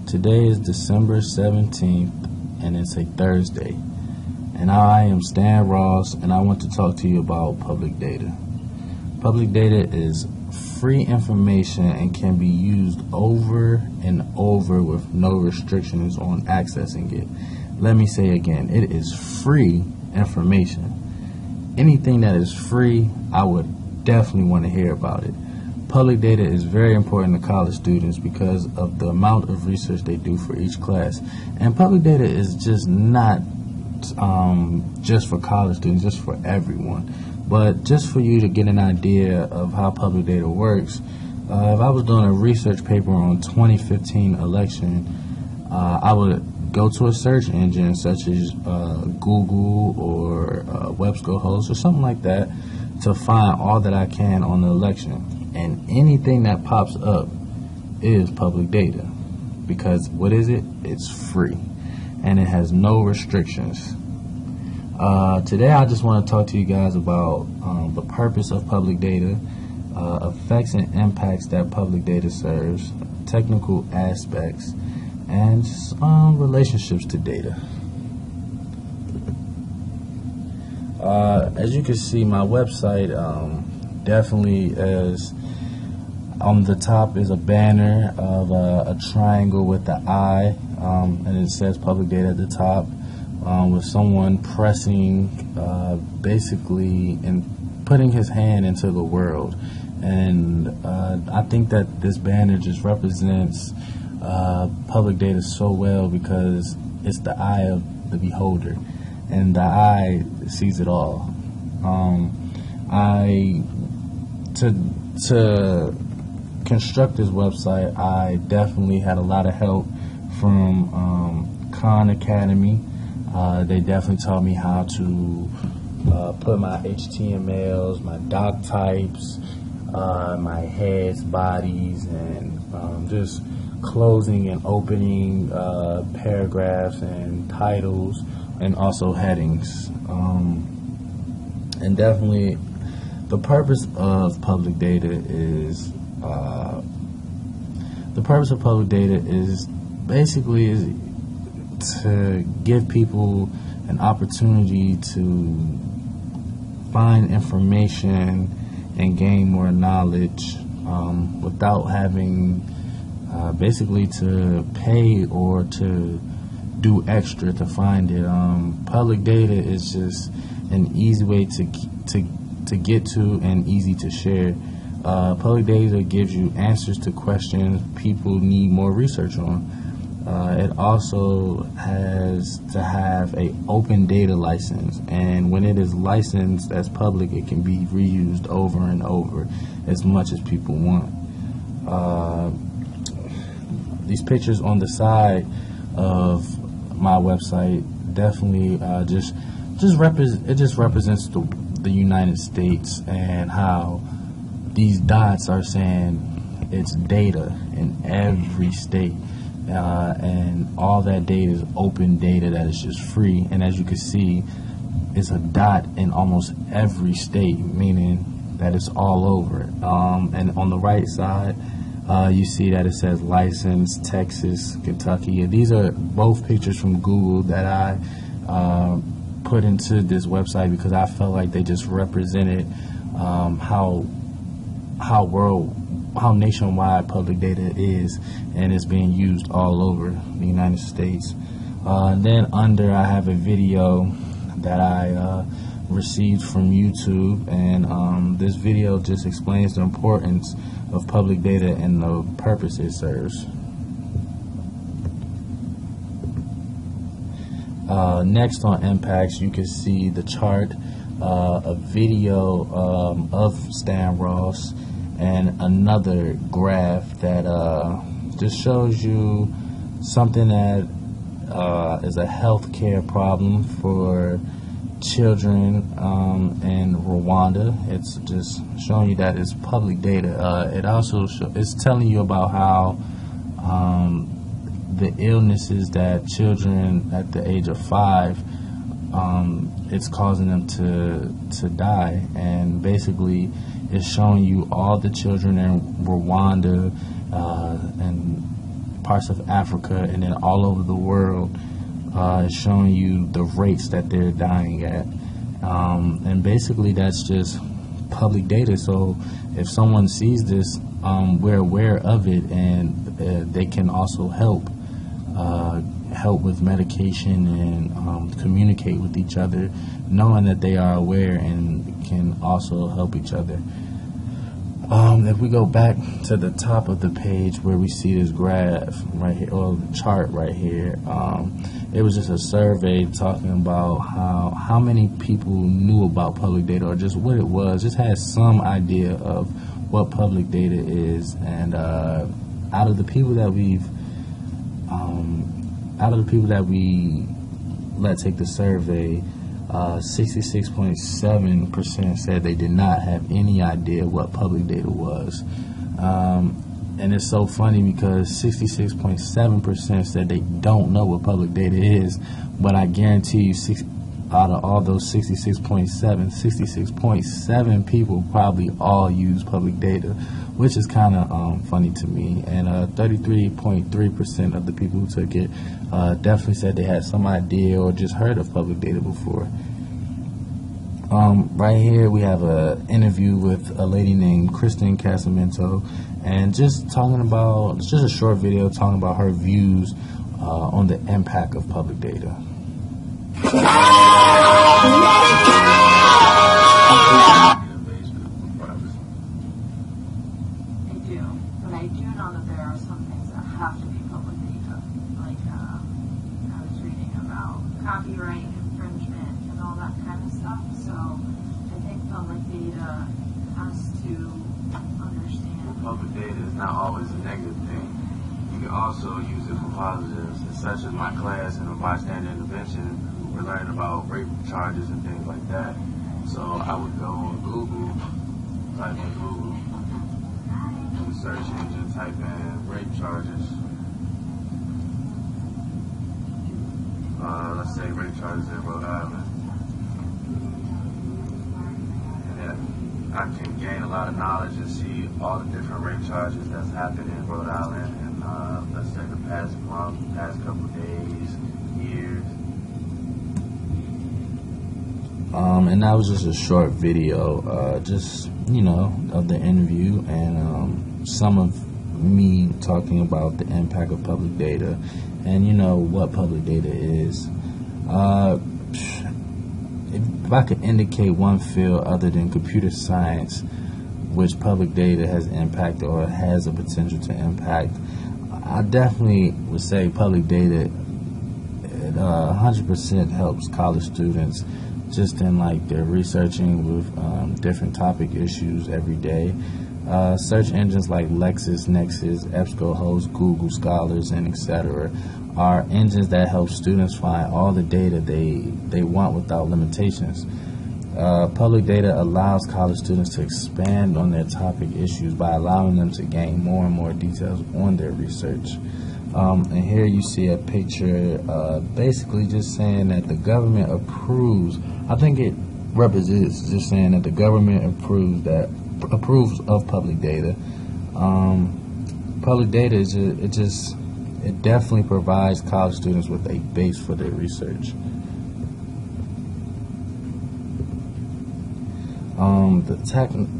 Today is December 17th, and it's a Thursday. And I am Stan Ross, and I want to talk to you about public data. Public data is free information and can be used over and over with no restrictions on accessing it. Let me say again, it is free information. Anything that is free, I would definitely want to hear about it. Public data is very important to college students because of the amount of research they do for each class. And public data is just not just for college students, just for everyone. But just for you to get an idea of how public data works, if I was doing a research paper on 2015 election, I would go to a search engine such as Google or WebScohost or something like that to find all that I can on the election. And anything that pops up is public data, because what is it? It's free, and it has no restrictions. Today I just want to talk to you guys about the purpose of public data, effects and impacts that public data serves, technical aspects, and relationships to data. As you can see, my website definitely is on the top is a banner of a triangle with the eye, and it says public data at the top, with someone pressing basically and putting his hand into the world. And I think that this banner just represents public data so well because it's the eye of the beholder, and the eye sees it all. To construct this website, I definitely had a lot of help from Khan Academy. They definitely taught me how to put my HTMLs, my doc types, my heads, bodies, and just closing and opening paragraphs and titles, and also headings. And definitely the purpose of public data is basically to give people an opportunity to find information and gain more knowledge without having basically to pay or to do extra to find it. Public data is just an easy way to get to and easy to share. Public data gives you answers to questions people need more research on. It also has to have a open data license, and when it is licensed as public, it can be reused over and over as much as people want. These pictures on the side of my website definitely just represents the United States, and how these dots are saying it's data in every state, and all that data is open data that is just free. And as you can see, it's a dot in almost every state, meaning that it's all over. And on the right side, you see that it says license, Texas, Kentucky. And these are both pictures from Google that I put into this website because I felt like they just represented how nationwide public data is, and it's being used all over the United States. And then under, I have a video that I received from YouTube, and this video just explains the importance of public data and the purpose it serves. Next on impacts, you can see the chart, a video of Stan Ross, and another graph that just shows you something that is a healthcare problem for children in Rwanda. It's just showing you that it's public data. It also it's telling you about how the illnesses that children at the age of 5, it's causing them to die, and basically it's showing you all the children in Rwanda and parts of Africa and then all over the world, showing you the rates that they're dying at. And basically that's just public data. So if someone sees this, we're aware of it, and they can also help with medication and communicate with each other, knowing that they are aware and can also help each other. If we go back to the top of the page where we see this graph right here, or the chart right here, it was just a survey talking about how many people knew about public data, or just what it was, just had some idea of what public data is. And out of the people that we let take the survey, 66.7% said they did not have any idea what public data was. And it's so funny because 66.7% said they don't know what public data is, but I guarantee you, out of all those 66.7 people probably all use public data, which is kind of funny to me. And 33.3% of the people who took it definitely said they had some idea or just heard of public data before. Right here we have an interview with a lady named Kristen Casamento, and just talking about, it's just a short video talking about her views on the impact of public data. Copyright infringement and all that kind of stuff. So I think public data has to understand. Public data is not always a negative thing. You can also use it for positives, such as my class in a bystander intervention. We're learning about rape charges and things like that. So I would go on Google, type in Google, in the search engine, type in rape charges. Let's say rape charges in Rhode Island. And I can gain a lot of knowledge and see all the different rape charges that's happened in Rhode Island in, let's say, the past month, past couple of days, years. And that was just a short video, just, of the interview, and some of me talking about the impact of public data and what public data is. If I could indicate one field other than computer science which public data has impacted or has a potential to impact, I definitely would say public data 100% helps college students just in their researching with different topic issues every day. Search engines like LexisNexis, EBSCOhost, Google Scholars, and etc. are engines that help students find all the data they want without limitations. Public data allows college students to expand on their topic issues by allowing them to gain more and more details on their research. And here you see a picture basically just saying that the government approves, I think it represents just saying that the government approves of public data. Public data is it definitely provides college students with a base for their research.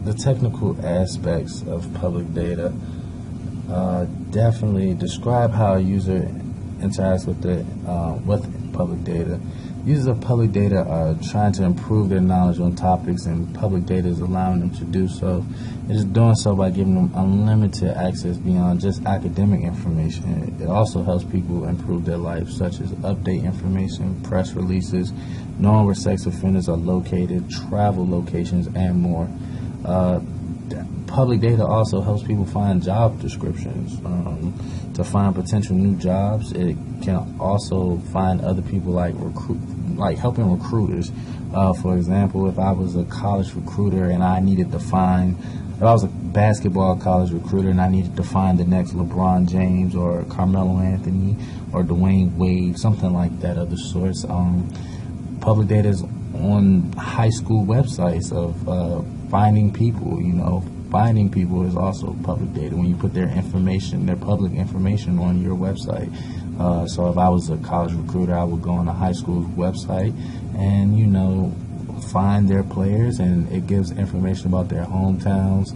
The technical aspects of public data definitely describe how a user interacts with public data. Users of public data are trying to improve their knowledge on topics, and public data is allowing them to do so. It is doing so by giving them unlimited access beyond just academic information. It also helps people improve their life, such as update information, press releases, knowing where sex offenders are located, travel locations, and more. Public data also helps people find job descriptions, to find potential new jobs. It can also find other people like helping recruiters. For example, if I was a college recruiter and I needed to find, if I was a basketball college recruiter and I needed to find the next LeBron James or Carmelo Anthony or Dwayne Wade, something like that of the sorts. Public data is on high school websites of finding people, finding people is also public data. When you put their information, their public information on your website. So if I was a college recruiter, I would go on a high school website and, find their players, and it gives information about their hometowns,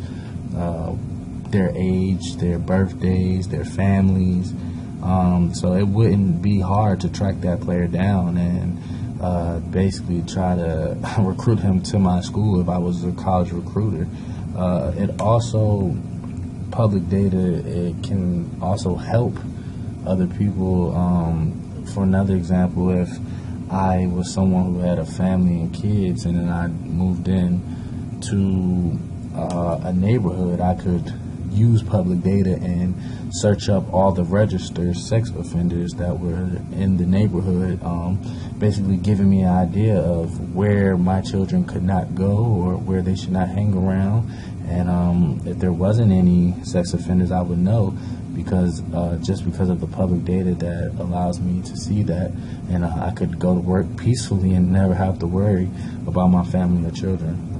their age, their birthdays, their families. So it wouldn't be hard to track that player down and basically try to recruit him to my school if I was a college recruiter. It also, public data, it can also help other people. For another example, if I was someone who had a family and kids, and then I moved in to a neighborhood, I could use public data and search up all the registered sex offenders that were in the neighborhood, basically giving me an idea of where my children could not go or where they should not hang around. And if there wasn't any sex offenders, I would know, because just because of the public data that allows me to see that, and I could go to work peacefully and never have to worry about my family or children.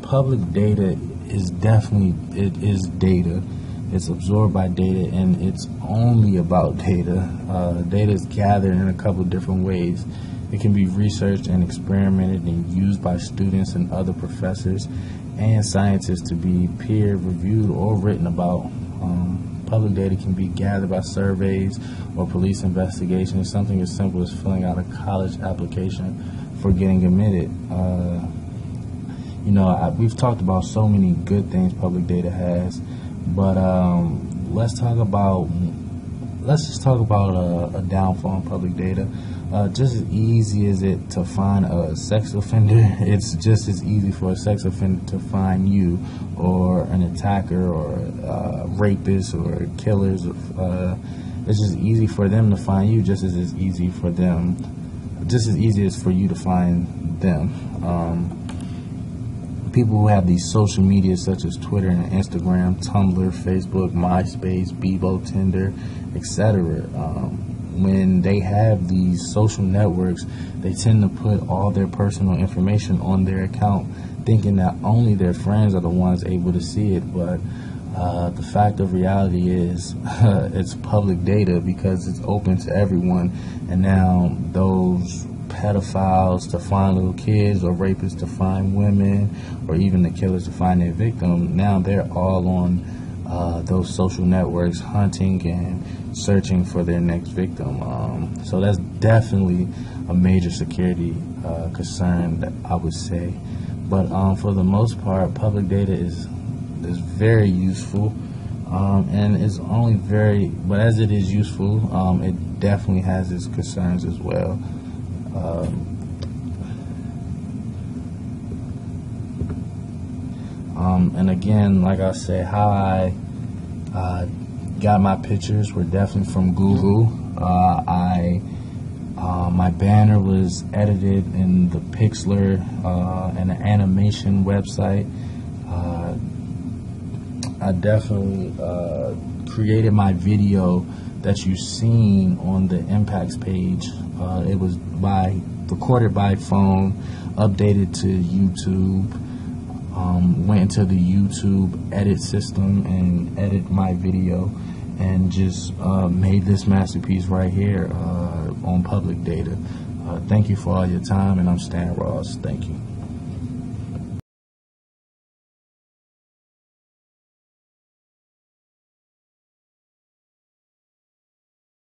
Public data is definitely, it is data. It's absorbed by data, and it's only about data. Data is gathered in a couple different ways. It can be researched and experimented and used by students and other professors and scientists to be peer reviewed or written about. Public data can be gathered by surveys or police investigations, something as simple as filling out a college application for getting admitted. We've talked about so many good things public data has, but let's just talk about a downfall in public data. Just as easy as it to find a sex offender, it's just as easy for a sex offender to find you, or an attacker, or rapists, or killers. It's just easy for them to find you, just as it's easy for them, just as easy as for you to find them. People who have these social media such as Twitter and Instagram, Tumblr, Facebook, MySpace, Bebo, Tinder, etc. When they have these social networks, they tend to put all their personal information on their account, thinking that only their friends are the ones able to see it. But the fact of reality is it's public data because it's open to everyone. And now those pedophiles to find little kids, or rapists to find women, or even the killers to find their victim, now they're all on those social networks hunting and searching for their next victim. So that's definitely a major security concern, that I would say. But for the most part, public data is very useful, and it's only but as it is useful, it definitely has its concerns as well. And again, like I said, how I got my pictures were definitely from Google. My banner was edited in the Pixlr and an animation website. I definitely created my video that you've seen on the Impacts page. It was recorded by phone, updated to YouTube, went into the YouTube edit system and edited my video, and just made this masterpiece right here on public data. Thank you for all your time, and I'm Stan Ross. Thank you.